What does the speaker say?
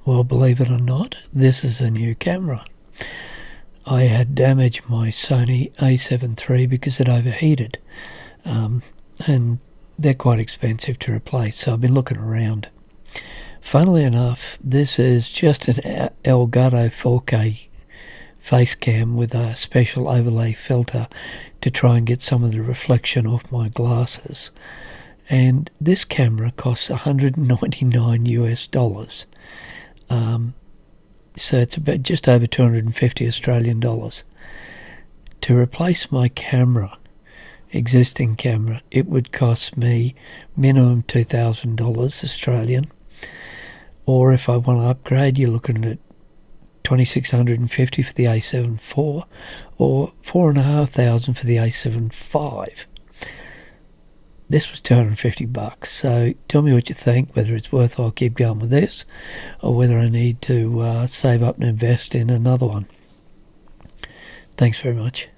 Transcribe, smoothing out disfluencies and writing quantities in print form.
Well, believe it or not, this is a new camera. I had damaged my Sony a7 III because it overheated, and they're quite expensive to replace, so I've been looking around. Funnily enough, this is just an Elgato 4K Facecam with a special overlay filter to try and get some of the reflection off my glasses. And this camera costs $199 US. So it's about just over 250 Australian dollars. To replace my camera, existing camera, it would cost me minimum $2,000 Australian. Or if I want to upgrade, you're looking at $2,650 for the a7 IV or $4,500 for the a7 V. This was $250, so tell me what you think, whether it's worthwhile keep going with this or whether I need to save up and invest in another one. Thanks very much.